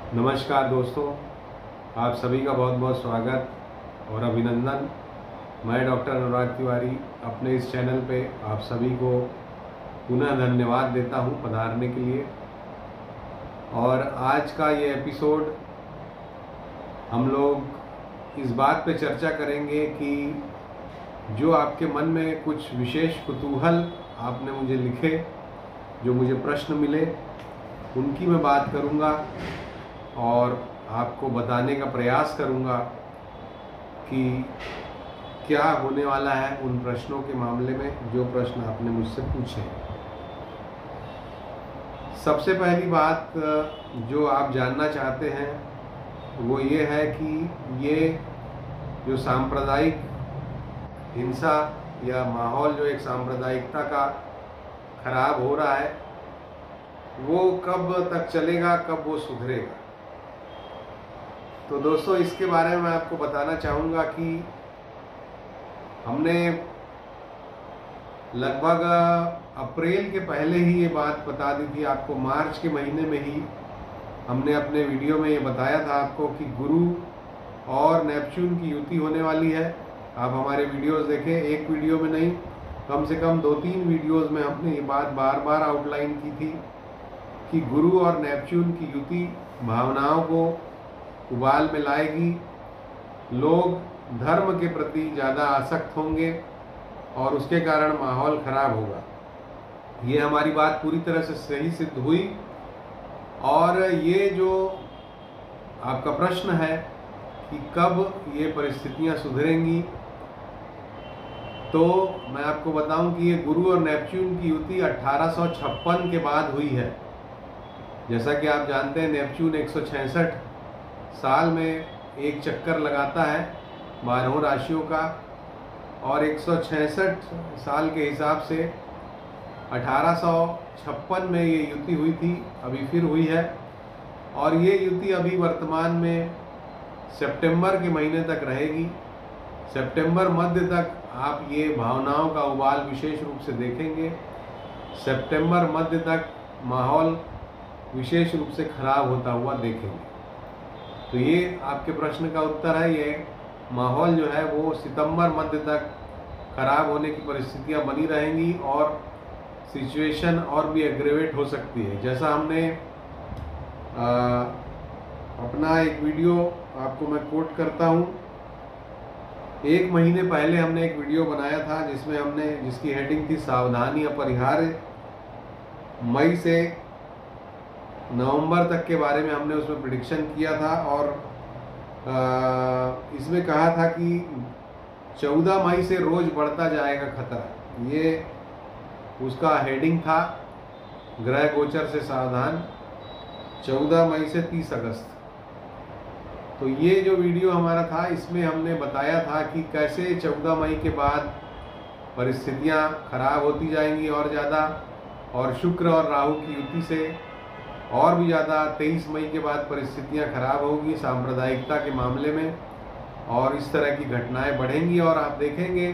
नमस्कार दोस्तों, आप सभी का बहुत बहुत स्वागत और अभिनंदन। मैं डॉक्टर अनुराग तिवारी अपने इस चैनल पे आप सभी को पुनः धन्यवाद देता हूं पधारने के लिए। और आज का ये एपिसोड हम लोग इस बात पे चर्चा करेंगे कि जो आपके मन में कुछ विशेष कुतूहल आपने मुझे लिखे, जो मुझे प्रश्न मिले, उनकी मैं बात करूंगा और आपको बताने का प्रयास करूंगा कि क्या होने वाला है उन प्रश्नों के मामले में जो प्रश्न आपने मुझसे पूछे। सबसे पहली बात जो आप जानना चाहते हैं वो ये है कि ये जो सांप्रदायिक हिंसा या माहौल जो एक सांप्रदायिकता का खराब हो रहा है वो कब तक चलेगा, कब वो सुधरेगा। तो दोस्तों, इसके बारे में मैं आपको बताना चाहूँगा कि हमने लगभग अप्रैल के पहले ही ये बात बता दी थी आपको। मार्च के महीने में ही हमने अपने वीडियो में ये बताया था आपको कि गुरु और नेपच्यून की युति होने वाली है। आप हमारे वीडियोस देखें, एक वीडियो में नहीं, कम से कम 2-3 वीडियोस में हमने ये बात बार बार आउटलाइन की थी कि गुरु और नेपच्यून की युति भावनाओं को उबाल में लाएगी। लोग धर्म के प्रति ज़्यादा आसक्त होंगे और उसके कारण माहौल खराब होगा। ये हमारी बात पूरी तरह से सही सिद्ध हुई। और ये जो आपका प्रश्न है कि कब ये परिस्थितियां सुधरेंगी, तो मैं आपको बताऊं कि ये गुरु और नेपच्यून की युति 1856 के बाद हुई है। जैसा कि आप जानते हैं, नेपच्यून 166 साल में एक चक्कर लगाता है 12 राशियों का, और 166 साल के हिसाब से 1856 में ये युति हुई थी, अभी फिर हुई है। और ये युति अभी वर्तमान में सितंबर के महीने तक रहेगी। सितंबर मध्य तक आप ये भावनाओं का उबाल विशेष रूप से देखेंगे। सितंबर मध्य तक माहौल विशेष रूप से खराब होता हुआ देखेंगे। तो ये आपके प्रश्न का उत्तर है। ये माहौल जो है वो सितंबर मध्य तक खराब होने की परिस्थितियां बनी रहेंगी और सिचुएशन और भी एग्रेवेट हो सकती है। जैसा हमने अपना एक वीडियो आपको मैं कोट करता हूँ। 1 महीने पहले हमने एक वीडियो बनाया था जिसकी हेडिंग थी सावधानी अपरिहार्य। मई से नवंबर तक के बारे में हमने उसमें प्रेडिक्शन किया था और इसमें कहा था कि 14 मई से रोज बढ़ता जाएगा खतरा। ये उसका हेडिंग था, ग्रह गोचर से सावधान, 14 मई से 30 अगस्त। तो ये जो वीडियो हमारा था, इसमें हमने बताया था कि कैसे 14 मई के बाद परिस्थितियां खराब होती जाएंगी और ज़्यादा, और शुक्र और राहु की युति से और भी ज़्यादा 23 मई के बाद परिस्थितियां खराब होगी सांप्रदायिकता के मामले में, और इस तरह की घटनाएं बढ़ेंगी। और आप देखेंगे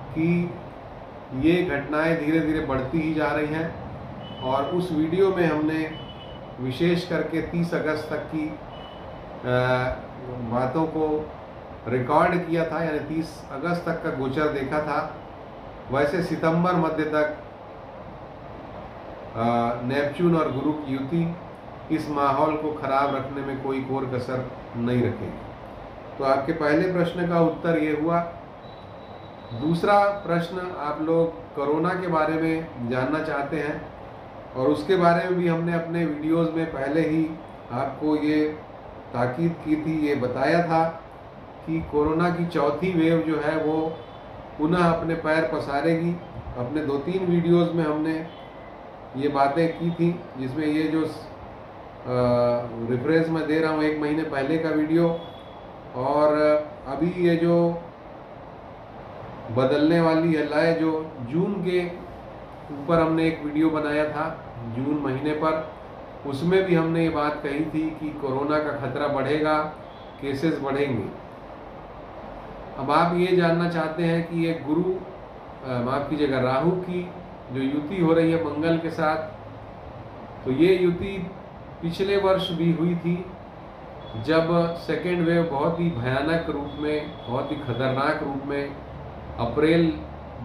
कि ये घटनाएं धीरे धीरे बढ़ती ही जा रही हैं। और उस वीडियो में हमने विशेष करके 30 अगस्त तक की बातों को रिकॉर्ड किया था, यानी 30 अगस्त तक का गोचर देखा था। वैसे सितंबर मध्य तक नेपच्यून और गुरु की युति इस माहौल को खराब रखने में कोई कोर कसर नहीं रखेगी। तो आपके पहले प्रश्न का उत्तर ये हुआ। दूसरा प्रश्न, आप लोग कोरोना के बारे में जानना चाहते हैं, और उसके बारे में भी हमने अपने वीडियोस में पहले ही आपको ये ताकीद की थी, ये बताया था कि कोरोना की चौथी वेव जो है वो पुनः अपने पैर पसारेगी। अपने 2-3 वीडियोस में हमने ये बातें की थी, जिसमें ये जो रेफरेंस मैं दे रहा हूँ 1 महीने पहले का वीडियो, और अभी ये जो बदलने वाली है लय, जो जून के ऊपर हमने एक वीडियो बनाया था जून महीने पर, उसमें भी हमने ये बात कही थी कि कोरोना का खतरा बढ़ेगा, केसेस बढ़ेंगे। अब आप ये जानना चाहते हैं कि ये गुरु माफ कीजिएगा राहु की जो युति हो रही है मंगल के साथ, तो ये युति पिछले वर्ष भी हुई थी जब सेकेंड वेव बहुत ही भयानक रूप में, बहुत ही खतरनाक रूप में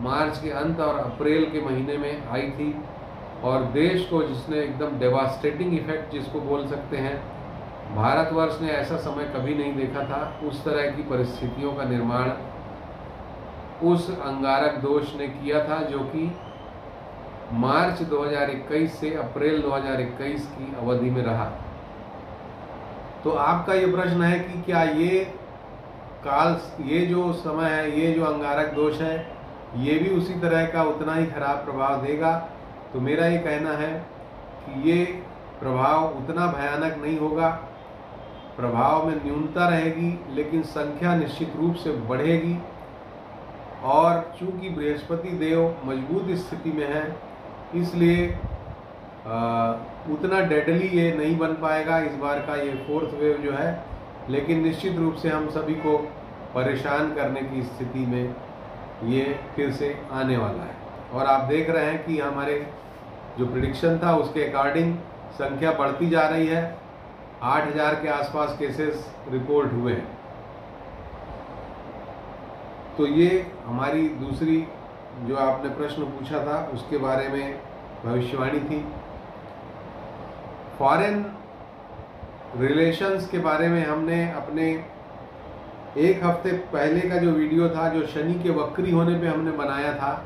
मार्च के अंत और अप्रैल के महीने में आई थी, और देश को जिसने एकदम डेवास्टेटिंग इफेक्ट जिसको बोल सकते हैं, भारतवर्ष ने ऐसा समय कभी नहीं देखा था। उस तरह की परिस्थितियों का निर्माण उस अंगारक दोष ने किया था, जो कि मार्च 2021 से अप्रैल 2021 की अवधि में रहा। तो आपका ये प्रश्न है कि क्या ये जो समय है, ये जो अंगारक दोष है, ये भी उसी तरह का उतना ही खराब प्रभाव देगा? तो मेरा ये कहना है कि ये प्रभाव उतना भयानक नहीं होगा, प्रभाव में न्यूनता रहेगी, लेकिन संख्या निश्चित रूप से बढ़ेगी। और चूंकि बृहस्पति देव मजबूत स्थिति में है, इसलिए उतना डेडली ये नहीं बन पाएगा इस बार का ये फोर्थ वेव जो है, लेकिन निश्चित रूप से हम सभी को परेशान करने की स्थिति में ये फिर से आने वाला है। और आप देख रहे हैं कि हमारे जो प्रिडिक्शन था उसके अकॉर्डिंग संख्या बढ़ती जा रही है। 8000 के आसपास केसेस रिपोर्ट हुए हैं। तो ये हमारी दूसरी जो आपने प्रश्न पूछा था उसके बारे में भविष्यवाणी थी। फॉरेन रिलेशंस के बारे में हमने अपने एक हफ्ते पहले का जो वीडियो था, जो शनि के वक्री होने पे हमने बनाया था,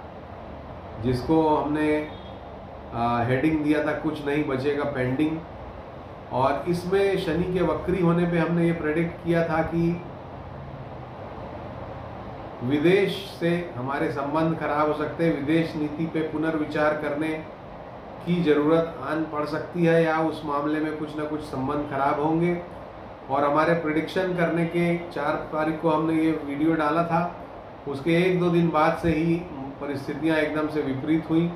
जिसको हमने हेडिंग दिया था कुछ नहीं बचेगा पेंडिंग। और इसमें शनि के वक्री होने पे हमने ये प्रेडिक्ट किया था कि विदेश से हमारे संबंध खराब हो सकते हैं, विदेश नीति पे पुनर्विचार करने की ज़रूरत आन पड़ सकती है, या उस मामले में कुछ ना कुछ संबंध खराब होंगे। और हमारे प्रेडिक्शन करने के 4 तारीख को हमने ये वीडियो डाला था, उसके 1-2 दिन बाद से ही परिस्थितियां एकदम से विपरीत हुई,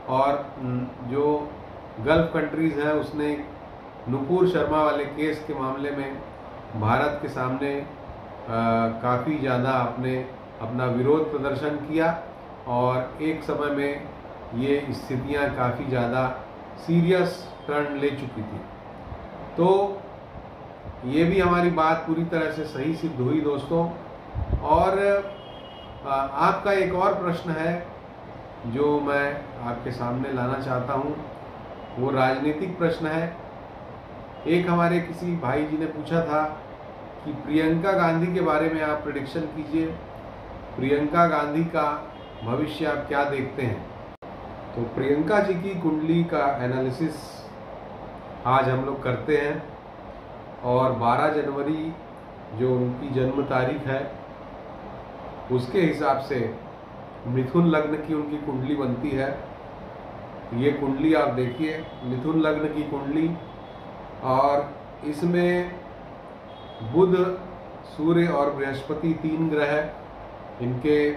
और जो गल्फ कंट्रीज़ हैं उसने नुपुर शर्मा वाले केस के मामले में भारत के सामने काफ़ी ज़्यादा अपना विरोध प्रदर्शन किया, और एक समय में ये स्थितियां काफ़ी ज़्यादा सीरियस टर्न ले चुकी थी। तो ये भी हमारी बात पूरी तरह से सही सिद्ध हुई दोस्तों। और आपका एक और प्रश्न है जो मैं आपके सामने लाना चाहता हूँ, वो राजनीतिक प्रश्न है। एक हमारे किसी भाई जी ने पूछा था कि प्रियंका गांधी के बारे में आप प्रेडिक्शन कीजिए, प्रियंका गांधी का भविष्य आप क्या देखते हैं। तो प्रियंका जी की कुंडली का एनालिसिस आज हम लोग करते हैं, और 12 जनवरी जो उनकी जन्म तारीख है उसके हिसाब से मिथुन लग्न की उनकी कुंडली बनती है। ये कुंडली आप देखिए, मिथुन लग्न की कुंडली, और इसमें बुध, सूर्य और बृहस्पति 3 ग्रह इनके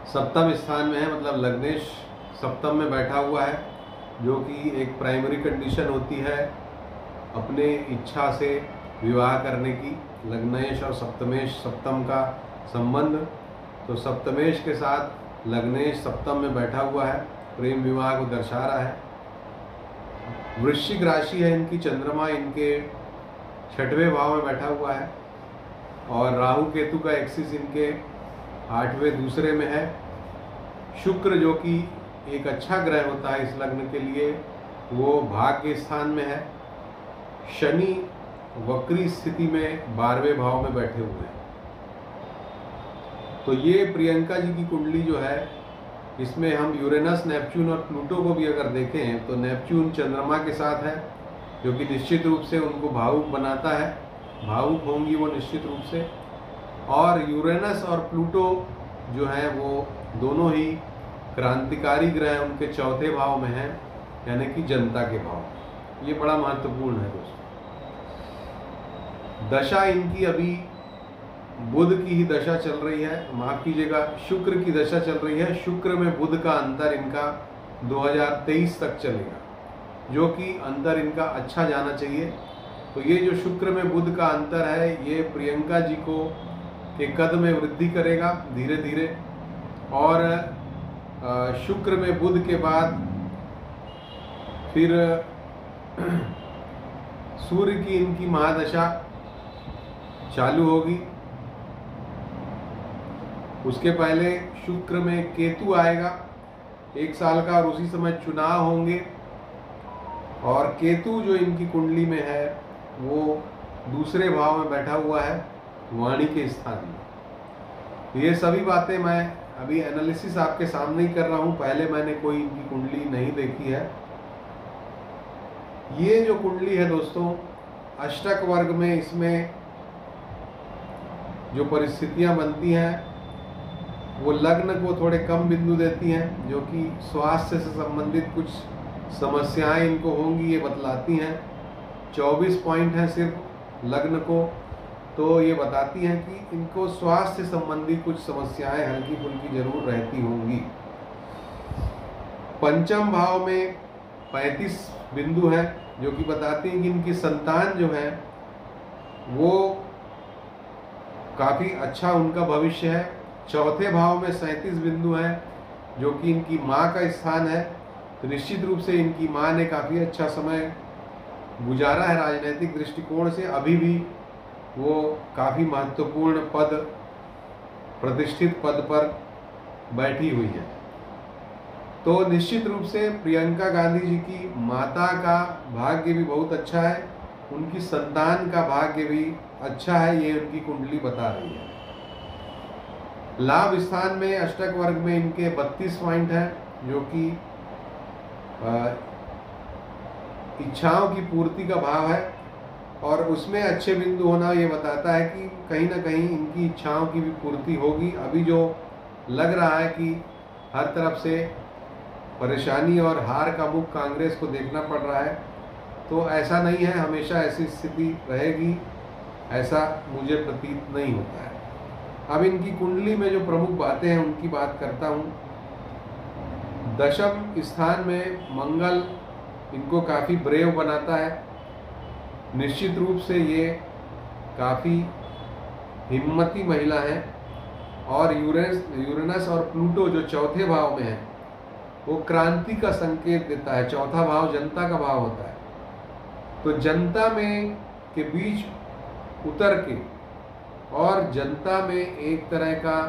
सप्तम स्थान में है, मतलब लग्नेश सप्तम में बैठा हुआ है, जो कि एक प्राइमरी कंडीशन होती है अपने इच्छा से विवाह करने की। लग्नेश और सप्तमेश, सप्तम का संबंध, तो सप्तमेश के साथ लग्नेश सप्तम में बैठा हुआ है, प्रेम विवाह को दर्शा रहा है। वृश्चिक राशि है इनकी, चंद्रमा इनके 6वें भाव में बैठा हुआ है, और राहु केतु का एक्सिस इनके 8वें दूसरे में है। शुक्र जो कि एक अच्छा ग्रह होता है इस लग्न के लिए, वो भाग्य स्थान में है। शनि वक्री स्थिति में 12वें भाव में बैठे हुए हैं। तो ये प्रियंका जी की कुंडली जो है, इसमें हम यूरेनस, नेपच्यून और प्लूटो को भी अगर देखें तो नेपच्यून चंद्रमा के साथ है, जो कि निश्चित रूप से उनको भावुक बनाता है, भावुक होंगी वो निश्चित रूप से। और यूरेनस और प्लूटो जो है वो दोनों ही क्रांतिकारी ग्रह उनके 4थे भाव में हैं, यानी कि जनता के भाव। ये बड़ा महत्वपूर्ण है दोस्तों। दशा इनकी अभी बुध की ही दशा चल रही है, माफ कीजिएगा, शुक्र की दशा चल रही है। शुक्र में बुध का अंतर इनका 2023 तक चलेगा, जो कि अंतर इनका अच्छा जाना चाहिए। तो ये जो शुक्र में बुध का अंतर है, ये प्रियंका जी को के कद में वृद्धि करेगा धीरे धीरे। और शुक्र में बुध के बाद फिर सूर्य की इनकी महादशा चालू होगी। उसके पहले शुक्र में केतु आएगा 1 साल का, और उसी समय चुनाव होंगे। और केतु जो इनकी कुंडली में है वो दूसरे भाव में बैठा हुआ है, वाणी के स्थान में। ये सभी बातें मैं अभी एनालिसिस आपके सामने ही कर रहा हूं, पहले मैंने कोई इनकी कुंडली नहीं देखी है। ये जो कुंडली है दोस्तों, अष्टक वर्ग में इसमें जो परिस्थितियां बनती हैं वो लग्न को थोड़े कम बिंदु देती हैं, जो कि स्वास्थ्य से संबंधित कुछ समस्याएं इनको होंगी, ये बतलाती हैं। 24 पॉइंट हैं सिर्फ लग्न को, तो ये बताती हैं कि इनको स्वास्थ्य संबंधी कुछ समस्याएं हल्की फुल्की जरूर रहती होंगी। पंचम भाव में 35 बिंदु हैं, जो कि बताती हैं कि इनकी संतान जो है वो काफ़ी अच्छा उनका भविष्य है। चौथे भाव में 37 बिंदु हैं, जो कि इनकी माँ का स्थान है। तो निश्चित रूप से इनकी माँ ने काफ़ी अच्छा समय गुजारा है राजनीतिक दृष्टिकोण से, अभी भी वो काफ़ी महत्वपूर्ण पद, प्रतिष्ठित पद पर बैठी हुई है। तो निश्चित रूप से प्रियंका गांधी जी की माता का भाग्य भी बहुत अच्छा है, उनकी संतान का भाग्य भी अच्छा है, ये उनकी कुंडली बता रही है। लाभ स्थान में अष्टक वर्ग में इनके 32 पॉइंट हैं, जो कि इच्छाओं की पूर्ति का भाव है, और उसमें अच्छे बिंदु होना ये बताता है कि कहीं ना कहीं इनकी इच्छाओं की भी पूर्ति होगी। अभी जो लग रहा है कि हर तरफ से परेशानी और हार का मुख कांग्रेस को देखना पड़ रहा है, तो ऐसा नहीं है, हमेशा ऐसी स्थिति रहेगी, ऐसा मुझे प्रतीत नहीं होता है। अब इनकी कुंडली में जो प्रमुख बातें हैं उनकी बात करता हूँ। दशम स्थान में मंगल इनको काफ़ी ब्रेव बनाता है। निश्चित रूप से ये काफ़ी हिम्मती महिला है। और यूरेनस और प्लूटो जो चौथे भाव में है वो क्रांति का संकेत देता है। चौथा भाव जनता का भाव होता है, तो जनता में के बीच उतर के और जनता में एक तरह का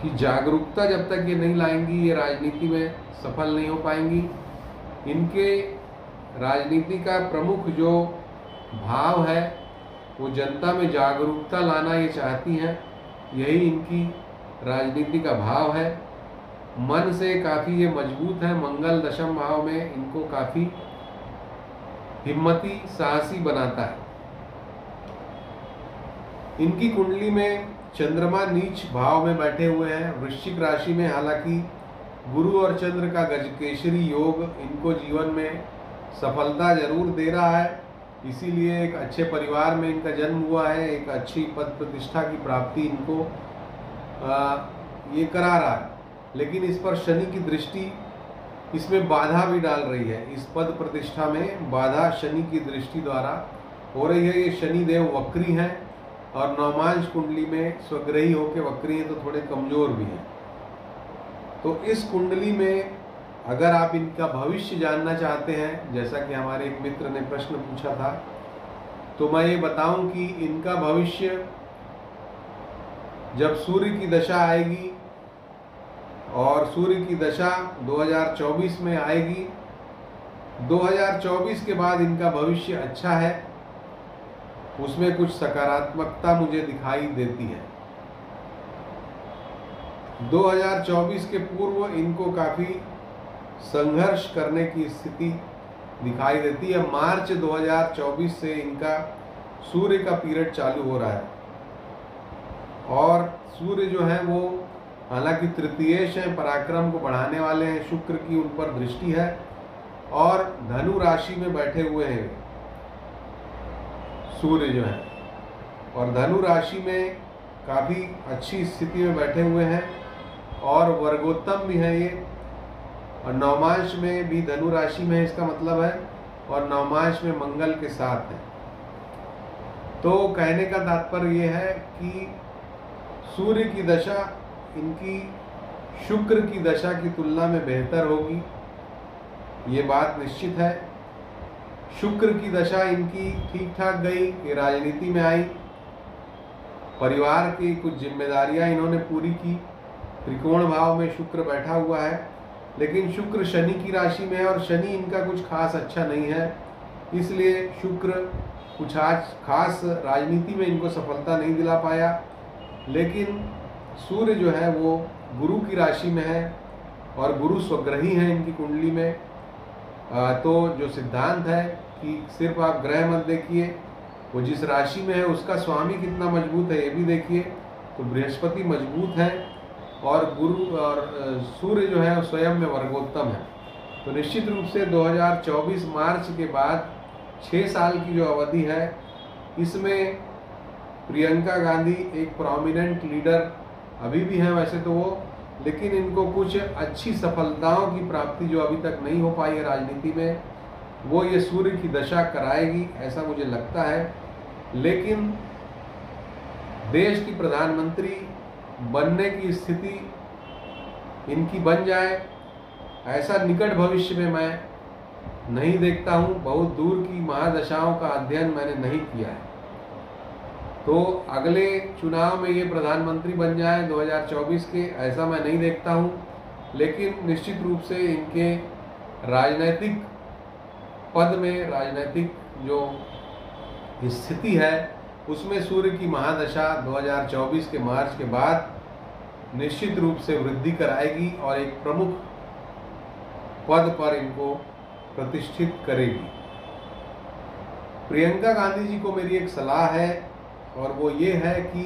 कि जागरूकता जब तक ये नहीं लाएंगी, ये राजनीति में सफल नहीं हो पाएंगी। इनके राजनीति का प्रमुख जो भाव है वो जनता में जागरूकता लाना ये चाहती हैं, यही इनकी राजनीति का भाव है। मन से काफ़ी ये मजबूत है। मंगल दशम भाव में इनको काफ़ी हिम्मती, साहसी बनाता है। इनकी कुंडली में चंद्रमा नीच भाव में बैठे हुए हैं वृश्चिक राशि में। हालांकि गुरु और चंद्र का गजकेसरी योग इनको जीवन में सफलता जरूर दे रहा है, इसीलिए एक अच्छे परिवार में इनका जन्म हुआ है, एक अच्छी पद प्रतिष्ठा की प्राप्ति इनको ये करा रहा है। लेकिन इस पर शनि की दृष्टि इसमें बाधा भी डाल रही है। इस पद प्रतिष्ठा में बाधा शनि की दृष्टि द्वारा हो रही है। ये शनि देव वक्री हैं और नवमांश कुंडली में स्वग्रही होकर वक्री हैं, तो थोड़े कमजोर भी हैं। तो इस कुंडली में अगर आप इनका भविष्य जानना चाहते हैं, जैसा कि हमारे एक मित्र ने प्रश्न पूछा था, तो मैं ये बताऊं कि इनका भविष्य जब सूर्य की दशा आएगी, और सूर्य की दशा 2024 में आएगी, 2024 के बाद इनका भविष्य अच्छा है, उसमें कुछ सकारात्मकता मुझे दिखाई देती है। 2024 के पूर्व इनको काफ़ी संघर्ष करने की स्थिति दिखाई देती है। मार्च 2024 से इनका सूर्य का पीरियड चालू हो रहा है, और सूर्य जो है वो हालांकि तृतीयेश है, पराक्रम को बढ़ाने वाले हैं, शुक्र की उन पर दृष्टि है, और धनु राशि में बैठे हुए हैं सूर्य जो है, और धनु राशि में काफ़ी अच्छी स्थिति में बैठे हुए हैं, और वर्गोत्तम भी है ये, और नवमांश में भी धनु राशि में इसका मतलब है, और नवमांश में मंगल के साथ है। तो कहने का तात्पर्य ये है कि सूर्य की दशा इनकी शुक्र की दशा की तुलना में बेहतर होगी, ये बात निश्चित है। शुक्र की दशा इनकी ठीक ठाक गई, ये राजनीति में आई, परिवार की कुछ जिम्मेदारियां इन्होंने पूरी की। त्रिकोण भाव में शुक्र बैठा हुआ है, लेकिन शुक्र शनि की राशि में है और शनि इनका कुछ खास अच्छा नहीं है, इसलिए शुक्र कुछ आज खास राजनीति में इनको सफलता नहीं दिला पाया। लेकिन सूर्य जो है वो गुरु की राशि में है और गुरु स्वग्रही हैं इनकी कुंडली में। तो जो सिद्धांत है कि सिर्फ आप ग्रह मत देखिए, वो जिस राशि में है उसका स्वामी कितना मजबूत है ये भी देखिए। तो बृहस्पति मजबूत है और गुरु और सूर्य जो है स्वयं में वर्गोत्तम है। तो निश्चित रूप से 2024 मार्च के बाद 6 साल की जो अवधि है, इसमें प्रियंका गांधी एक प्रोमिनेंट लीडर अभी भी हैं वैसे तो वो, लेकिन इनको कुछ अच्छी सफलताओं की प्राप्ति जो अभी तक नहीं हो पाई है राजनीति में, वो ये सूर्य की दशा कराएगी, ऐसा मुझे लगता है। लेकिन देश की प्रधानमंत्री बनने की स्थिति इनकी बन जाए, ऐसा निकट भविष्य में मैं नहीं देखता हूँ। बहुत दूर की महादशाओं का अध्ययन मैंने नहीं किया है। तो अगले चुनाव में ये प्रधानमंत्री बन जाए 2024 के, ऐसा मैं नहीं देखता हूँ। लेकिन निश्चित रूप से इनके राजनैतिक पद में, राजनैतिक जो स्थिति है उसमें सूर्य की महादशा 2024 के मार्च के बाद निश्चित रूप से वृद्धि कराएगी और एक प्रमुख पद पर इनको प्रतिष्ठित करेगी। प्रियंका गांधी जी को मेरी एक सलाह है और वो ये है कि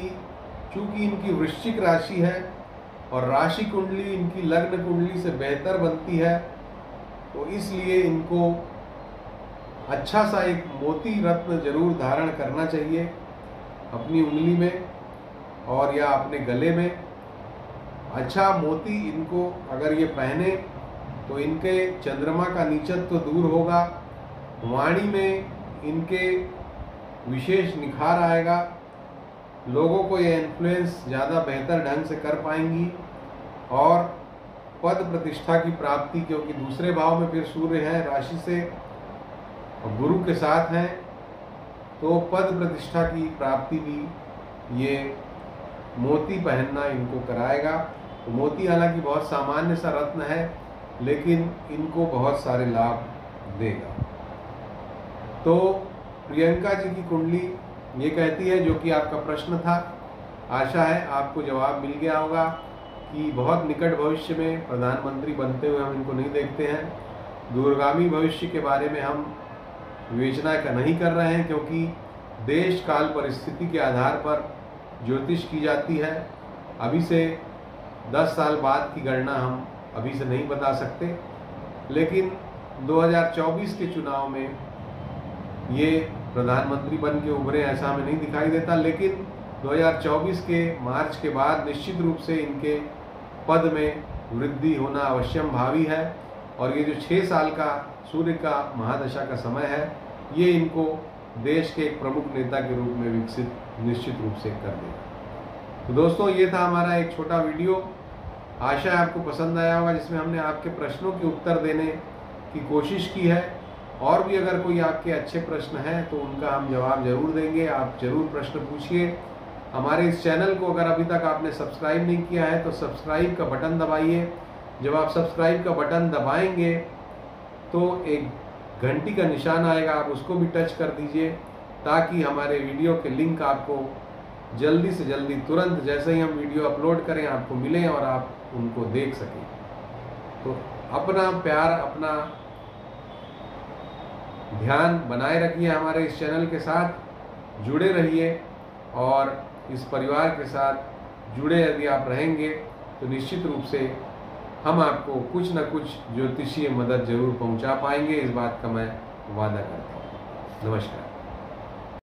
चूंकि इनकी वृश्चिक राशि है और राशि कुंडली इनकी लग्न कुंडली से बेहतर बनती है, तो इसलिए इनको अच्छा सा एक मोती रत्न जरूर धारण करना चाहिए अपनी उंगली में और या अपने गले में। अच्छा मोती इनको अगर ये पहने तो इनके चंद्रमा का नीचत्व दूर होगा, वाणी में इनके विशेष निखार आएगा, लोगों को ये इन्फ्लुएंस ज़्यादा बेहतर ढंग से कर पाएंगी और पद प्रतिष्ठा की प्राप्ति, क्योंकि दूसरे भाव में फिर सूर्य है राशि से और गुरु के साथ हैं, तो पद प्रतिष्ठा की प्राप्ति भी ये मोती पहनना इनको कराएगा। तो मोती हालांकि बहुत सामान्य सा रत्न है, लेकिन इनको बहुत सारे लाभ देगा। तो प्रियंका जी की कुंडली ये कहती है, जो कि आपका प्रश्न था, आशा है आपको जवाब मिल गया होगा कि बहुत निकट भविष्य में प्रधानमंत्री बनते हुए हम इनको नहीं देखते हैं। दूरगामी भविष्य के बारे में हम विवेचना का नहीं कर रहे हैं, क्योंकि देश काल परिस्थिति के आधार पर ज्योतिष की जाती है। अभी से 10 साल बाद की गणना हम अभी से नहीं बता सकते, लेकिन 2024 के चुनाव में ये प्रधानमंत्री बन के उभरे ऐसा हमें नहीं दिखाई देता। लेकिन 2024 के मार्च के बाद निश्चित रूप से इनके पद में वृद्धि होना अवश्यम भावी है और ये जो 6 साल का सूर्य का महादशा का समय है, ये इनको देश के एक प्रमुख नेता के रूप में विकसित निश्चित रूप से कर देगा। तो दोस्तों, ये था हमारा एक छोटा वीडियो, आशा है आपको पसंद आया होगा, जिसमें हमने आपके प्रश्नों के उत्तर देने की कोशिश की है। और भी अगर कोई आपके अच्छे प्रश्न हैं तो उनका हम जवाब जरूर देंगे। आप जरूर प्रश्न पूछिए। हमारे इस चैनल को अगर अभी तक आपने सब्सक्राइब नहीं किया है तो सब्सक्राइब का बटन दबाइए। जब आप सब्सक्राइब का बटन दबाएंगे तो एक घंटी का निशान आएगा, आप उसको भी टच कर दीजिए, ताकि हमारे वीडियो के लिंक आपको जल्दी से जल्दी, तुरंत जैसे ही हम वीडियो अपलोड करें आपको मिलें और आप उनको देख सकें। तो अपना प्यार, अपना ध्यान बनाए रखिए हमारे इस चैनल के साथ, जुड़े रहिए और इस परिवार के साथ जुड़े यदि आप रहेंगे तो निश्चित रूप से हम आपको कुछ न कुछ ज्योतिषीय मदद जरूर पहुंचा पाएंगे। इस बात का मैं वादा करता हूँ। नमस्कार।